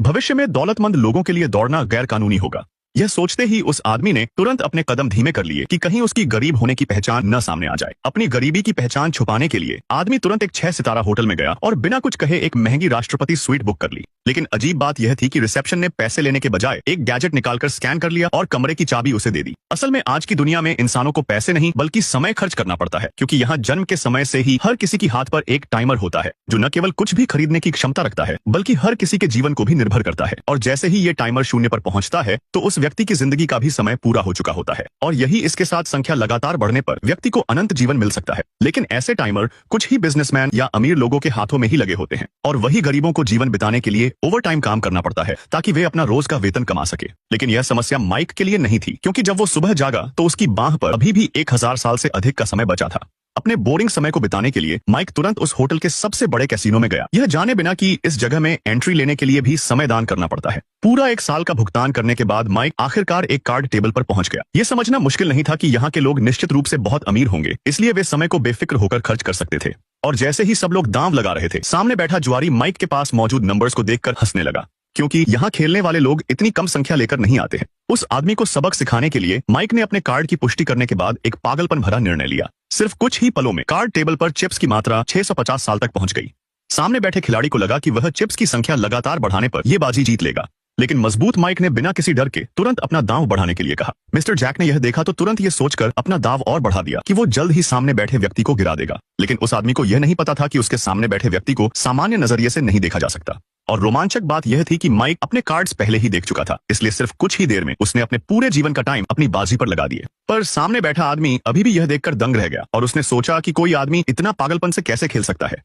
भविष्य में दौलतमंद लोगों के लिए दौड़ना गैर कानूनी होगा। यह सोचते ही उस आदमी ने तुरंत अपने कदम धीमे कर लिए कि कहीं उसकी गरीब होने की पहचान न सामने आ जाए। अपनी गरीबी की पहचान छुपाने के लिए आदमी तुरंत एक 6 सितारा होटल में गया और बिना कुछ कहे एक महंगी राष्ट्रपति स्वीट बुक कर ली। लेकिन अजीब बात यह थी कि रिसेप्शन ने पैसे लेने के बजाय एक गैजेट निकालकर स्कैन कर लिया और कमरे की चाबी उसे दे दी। असल में आज की दुनिया में इंसानों को पैसे नहीं बल्कि समय खर्च करना पड़ता है, क्योंकि यहाँ जन्म के समय से ही हर किसी की हाथ पर एक टाइमर होता है जो न केवल कुछ भी खरीदने की क्षमता रखता है बल्कि हर किसी के जीवन को भी निर्भर करता है। और जैसे ही ये टाइमर शून्य पर पहुंचता है तो उस व्यक्ति की जिंदगी का भी समय पूरा हो चुका होता है और यही इसके साथ संख्या लगातार बढ़ने पर व्यक्ति को अनंत जीवन मिल सकता है। लेकिन ऐसे टाइमर कुछ ही बिजनेसमैन या अमीर लोगों के हाथों में ही लगे होते हैं और वही गरीबों को जीवन बिताने के लिए ओवर टाइम काम करना पड़ता है ताकि वे अपना रोज का वेतन कमा सके। लेकिन यह समस्या माइक के लिए नहीं थी, क्योंकि जब वो सुबह जागा तो उसकी बांह पर अभी भी 1000 साल से अधिक का समय बचा था। अपने बोरिंग समय को बिताने के लिए माइक तुरंत उस होटल के सबसे बड़े कैसीनो में गया, यह जाने बिना कि इस जगह में एंट्री लेने के लिए भी समय दान करना पड़ता है। पूरा 1 साल का भुगतान करने के बाद माइक आखिरकार एक कार्ड टेबल पर पहुंच गया। यह समझना मुश्किल नहीं था कि यहाँ के लोग निश्चित रूप से बहुत अमीर होंगे, इसलिए वे समय को बेफिक्र होकर खर्च कर सकते थे। और जैसे ही सब लोग दांव लगा रहे थे, सामने बैठा जुआरी माइक के पास मौजूद नंबर्स को देखकर हंसने लगा, क्योंकि यहाँ खेलने वाले लोग इतनी कम संख्या लेकर नहीं आते हैं। उस आदमी को सबक सिखाने के लिए माइक ने अपने कार्ड की पुष्टि करने के बाद एक पागलपन भरा निर्णय लिया। सिर्फ कुछ ही पलों में कार्ड टेबल पर चिप्स की मात्रा 650 साल तक पहुंच गई। सामने बैठे खिलाड़ी को लगा कि वह चिप्स की संख्या लगातार बढ़ाने पर यह बाजी जीत लेगा, लेकिन मजबूत माइक ने बिना किसी डर के तुरंत अपना दांव बढ़ाने के लिए कहा। मिस्टर जैक ने यह देखा तो तुरंत यह सोचकर अपना दांव और बढ़ा दिया कि वो जल्द ही सामने बैठे व्यक्ति को गिरा देगा। लेकिन उस आदमी को यह नहीं पता था कि उसके सामने बैठे व्यक्ति को सामान्य नजरिए से नहीं देखा जा सकता। और रोमांचक बात यह थी कि माइक अपने कार्ड्स पहले ही देख चुका था, इसलिए सिर्फ कुछ ही देर में उसने अपने पूरे जीवन का टाइम अपनी बाजी पर लगा दिए। पर सामने बैठा आदमी अभी भी यह देखकर दंग रह गया और उसने सोचा कि कोई आदमी इतना पागलपन से कैसे खेल सकता है।